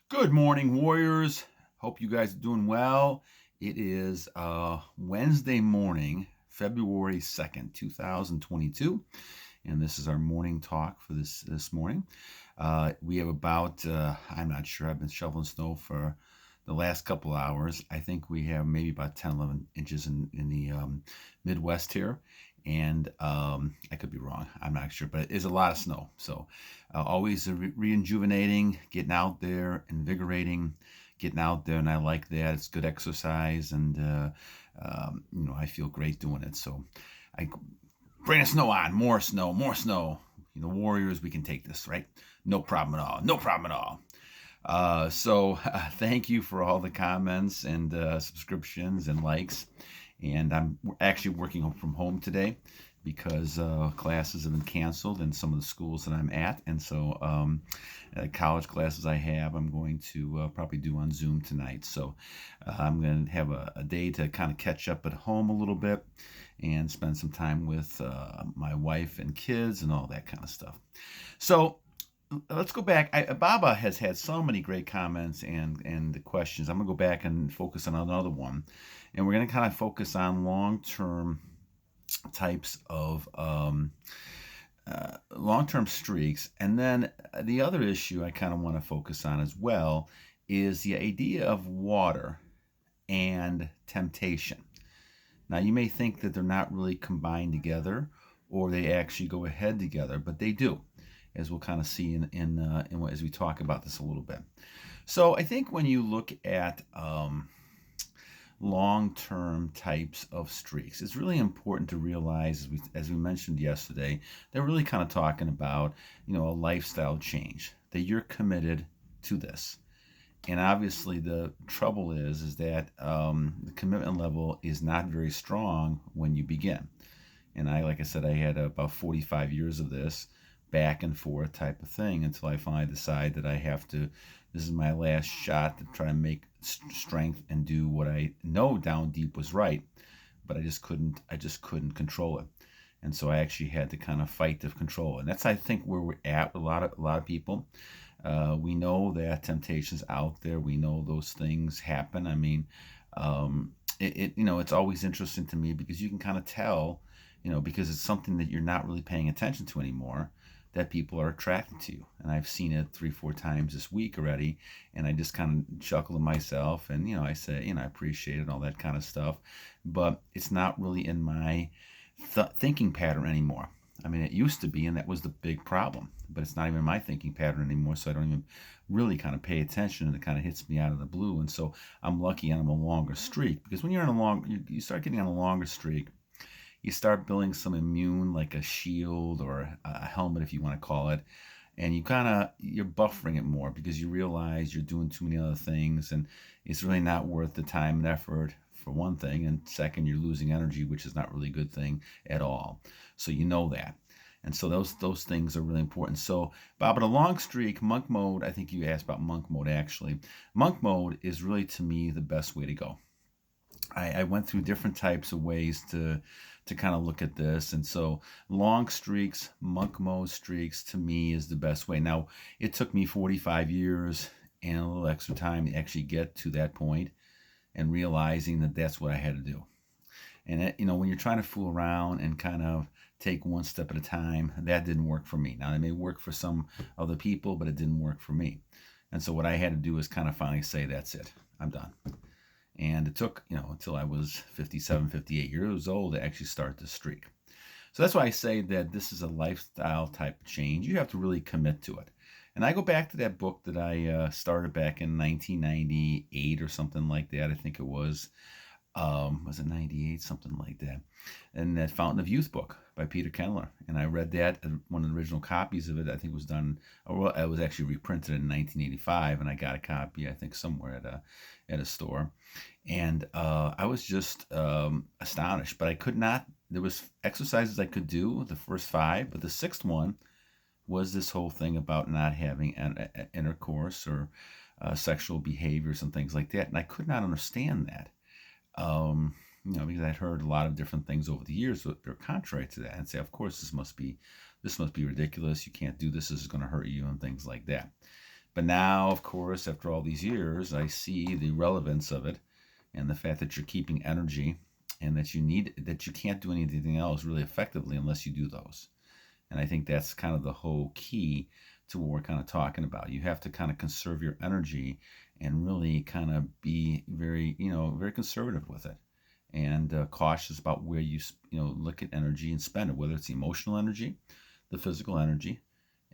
Good morning, Warriors. Hope you guys are doing well. It is Wednesday morning, February 2nd, 2022, and this is our morning talk for this morning. We have about, I'm not sure, I've been shoveling snow for the last couple of hours. I think we have maybe about 10, 11 inches in the Midwest here. And I could be wrong. I'm not sure, but it is a lot of snow. So always rejuvenating, getting out there, invigorating, getting out there, and I like that. It's good exercise, and I feel great doing it. So I bring the snow on, more snow, more snow. Warriors, we can take this, right? No problem at all. No problem at all. Thank you for all the comments and subscriptions and likes. And I'm actually working from home today because classes have been canceled in some of the schools that I'm at. And so college classes I have, I'm going to probably do on Zoom tonight. So I'm going to have a day to kind of catch up at home a little bit and spend some time with my wife and kids and all that kind of stuff. So let's go back. Babba has had so many great comments and questions. I'm going to go back and focus on another one. And we're going to kind of focus on long-term types of long-term streaks. And then the other issue I kind of want to focus on as well is the idea of water and temptation. Now, you may think that they're not really combined together or they actually go ahead together, but they do, as we'll kind of see as we talk about this a little bit. So I think when you look at long-term types of streaks, it's really important to realize, as we mentioned yesterday, they're really kind of talking about a lifestyle change, that you're committed to this. And obviously the trouble is that the commitment level is not very strong when you begin. And like I said, I had about 45 years of this back and forth type of thing until I finally decide that this is my last shot to try to make strength and do what I know down deep was right, but I just couldn't control it. And so I actually had to kind of fight to control it. And that's, I think, where we're at with a lot of people. We know that temptation's out there. We know those things happen. I mean, it's always interesting to me because you can kind of tell, because it's something that you're not really paying attention to anymore, that people are attracted to you. And I've seen it 3-4 times this week already, and I just kind of chuckle to myself, and I say, I appreciate it and all that kind of stuff, but it's not really in my thinking pattern anymore. I mean, it used to be, and that was the big problem, but it's not even my thinking pattern anymore, so I don't even really kind of pay attention, and it kind of hits me out of the blue. And so I'm lucky I'm a longer streak, because when you're you start getting on a longer streak, you start building some immune, like a shield or a helmet, if you want to call it, and you're buffering it more because you realize you're doing too many other things, and it's really not worth the time and effort, for one thing, and second, you're losing energy, which is not really a good thing at all. So you know that. And so those things are really important. So, Bob, in a long streak, monk mode, I think you asked about monk mode actually. Monk mode is really, to me, the best way to go. I went through different types of ways to kind of look at this. And so long streaks, monk mode streaks, to me is the best way. Now, it took me 45 years and a little extra time to actually get to that point and realizing that that's what I had to do. And when you're trying to fool around and kind of take one step at a time, that didn't work for me. Now, it may work for some other people, but it didn't work for me. And so what I had to do is kind of finally say, that's it, I'm done. And it took, until I was 57, 58 years old to actually start the streak. So that's why I say that this is a lifestyle type of change. You have to really commit to it. And I go back to that book that I started back in 1998 or something like that. I think it was it 98, something like that. And that Fountain of Youth book by Peter Kendler. And I read that, one of the original copies of it, I think was done, well, it was actually reprinted in 1985, and I got a copy, I think, somewhere at a store. And I was just astonished, but I could not, there was exercises I could do, the first 5, but the 6th one was this whole thing about not having intercourse or sexual behaviors and things like that. And I could not understand that. Because I'd heard a lot of different things over the years that are contrary to that, and say, of course, this must be ridiculous. You can't do this. This is going to hurt you, and things like that. But now, of course, after all these years, I see the relevance of it and the fact that you're keeping energy and that you can't do anything else really effectively unless you do those. And I think that's kind of the whole key to what we're kind of talking about. You have to kind of conserve your energy and really kind of be very conservative with it and cautious about where you look at energy and spend it, whether it's the emotional energy, the physical energy,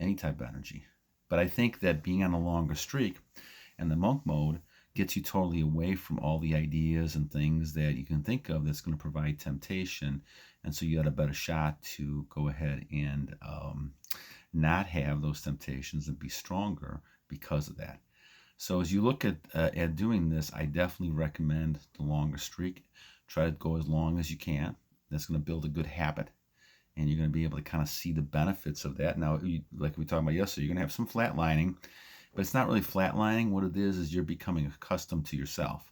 any type of energy. But I think that being on a longer streak and the monk mode gets you totally away from all the ideas and things that you can think of that's going to provide temptation. And so you got a better shot to go ahead and not have those temptations and be stronger because of that. So as you look at doing this, I definitely recommend the longer streak. Try to go as long as you can. That's going to build a good habit, and you're going to be able to kind of see the benefits of that. Now, like we talked about yesterday, you're going to have some flatlining, but it's not really flatlining. What it is you're becoming accustomed to yourself.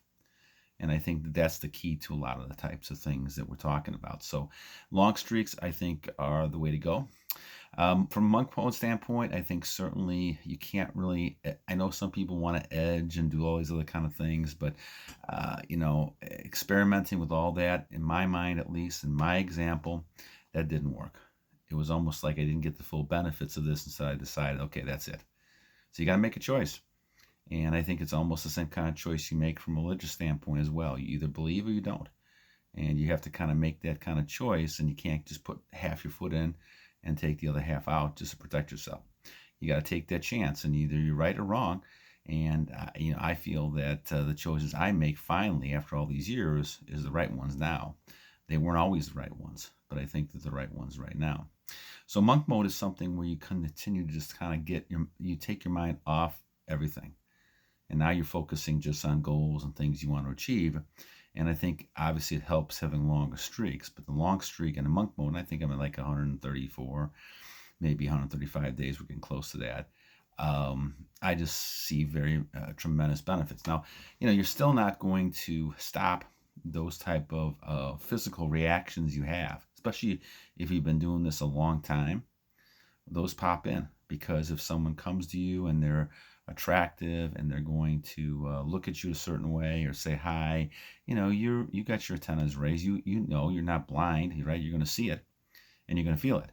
And I think that that's the key to a lot of the types of things that we're talking about. So long streaks, I think, are the way to go. From a monk mode standpoint, I think certainly you can't really. I know some people want to edge and do all these other kind of things, but experimenting with all that, in my mind, at least in my example, that didn't work. It was almost like I didn't get the full benefits of this, and so I decided, okay, that's it. So you got to make a choice. And I think it's almost the same kind of choice you make from a religious standpoint as well. You either believe or you don't. And you have to kind of make that kind of choice, and you can't just put half your foot in and take the other half out just to protect yourself. You got to take that chance, and either you're right or wrong. And I feel that the choices I make finally after all these years is the right ones now. They weren't always the right ones, but I think that the right ones right now. So monk mode is something where you continue to just kind of you take your mind off everything. And now you're focusing just on goals and things you want to achieve. And I think obviously it helps having longer streaks, but the long streak in a monk mode, and I think I'm at like 134, maybe 135 days. We're getting close to that. I just see very tremendous benefits. Now, you're still not going to stop those type of physical reactions you have, especially if you've been doing this a long time. Those pop in because if someone comes to you and they're attractive and they're going to look at you a certain way or say hi, you got your antennas raised. You're not blind, right? You're going to see it and you're going to feel it.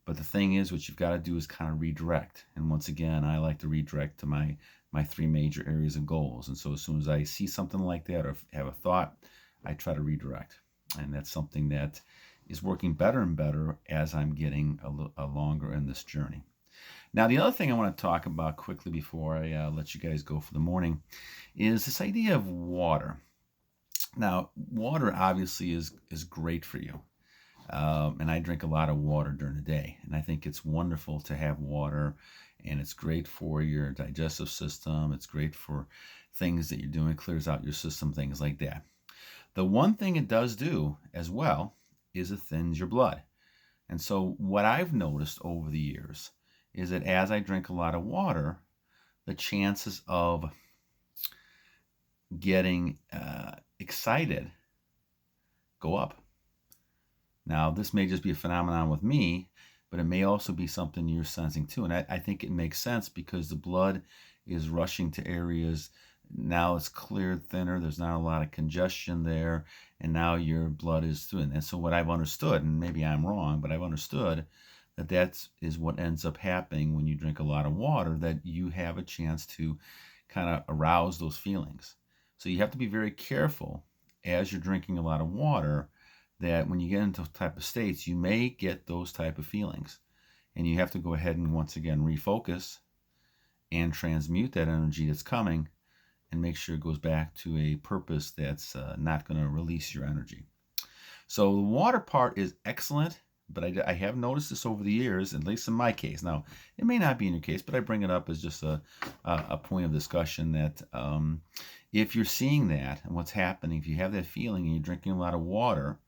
But the thing is, what you've got to do is kind of redirect. And once again, I like to redirect to my three major areas of goals. And so as soon as I see something like that or have a thought, I try to redirect. And that's something that is working better and better as I'm getting a longer in this journey. Now, the other thing I want to talk about quickly before I let you guys go for the morning is this idea of water. Now, water obviously is great for you. And I drink a lot of water during the day. And I think it's wonderful to have water. And it's great for your digestive system. It's great for things that you're doing. It clears out your system, things like that. The one thing it does do as well is it thins your blood. And so what I've noticed over the years is that as I drink a lot of water, the chances of getting excited go up. Now, this may just be a phenomenon with me, but it may also be something you're sensing too. And I think it makes sense because the blood is rushing to areas. Now it's cleared thinner. There's not a lot of congestion there. And now your blood is through. And so what I've understood, and maybe I'm wrong, but I've understood that is what ends up happening when you drink a lot of water, that you have a chance to kind of arouse those feelings. So you have to be very careful as you're drinking a lot of water that when you get into type of states, you may get those type of feelings. And you have to go ahead and once again refocus and transmute that energy that's coming and make sure it goes back to a purpose that's not going to release your energy. So the water part is excellent, but I have noticed this over the years, at least in my case. Now, it may not be in your case, but I bring it up as just a point of discussion that if you're seeing that and what's happening, if you have that feeling and you're drinking a lot of water,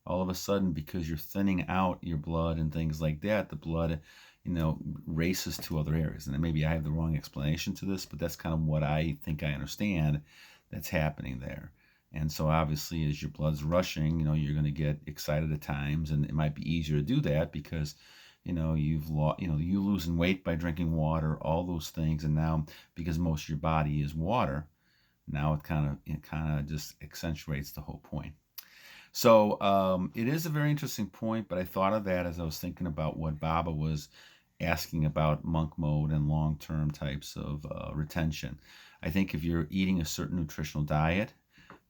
all of a sudden, because you're thinning out your blood and things like that, the blood, races to other areas. And maybe I have the wrong explanation to this, but that's kind of what I think I understand that's happening there. And so obviously, as your blood's rushing, you're going to get excited at times, and it might be easier to do that because you losing weight by drinking water, all those things. And now, because most of your body is water, now it kind of just accentuates the whole point. So it is a very interesting point, but I thought of that as I was thinking about what Babba was asking about monk mode and long-term types of retention. I think if you're eating a certain nutritional diet,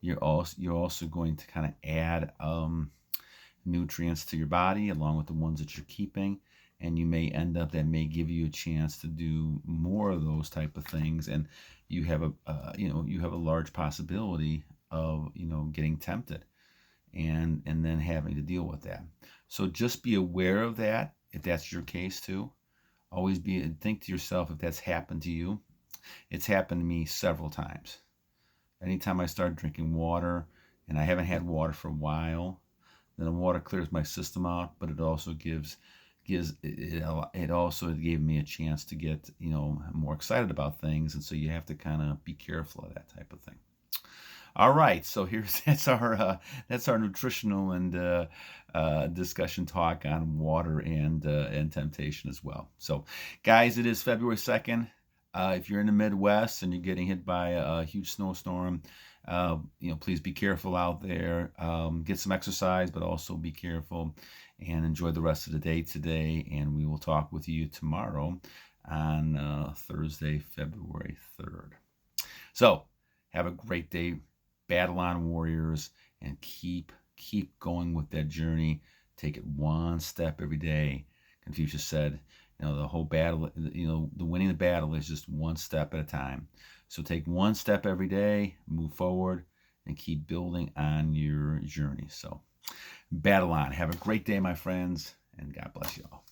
you're also going to kind of add nutrients to your body along with the ones that you're keeping, and that may give you a chance to do more of those type of things, and you have a large possibility of getting tempted and then having to deal with that. So just be aware of that if that's your case too. Always think to yourself, if that's happened to you. It's happened to me several times. Anytime I start drinking water and I haven't had water for a while, then the water clears my system out, but it also it also gave me a chance to get more excited about things, and so you have to kind of be careful of that type of thing. All right, so that's our nutritional and discussion talk on water and temptation as well. So, guys, it is February 2nd. If you're in the Midwest and you're getting hit by a huge snowstorm, please be careful out there. Get some exercise, but also be careful and enjoy the rest of the day today. And we will talk with you tomorrow on Thursday, February 3rd. So, have a great day. Battle on, warriors, and keep going with that journey. Take it one step every day. Confucius said, the whole battle, the winning the battle is just one step at a time. So take one step every day, move forward, and keep building on your journey. So battle on. Have a great day, my friends, and God bless you all.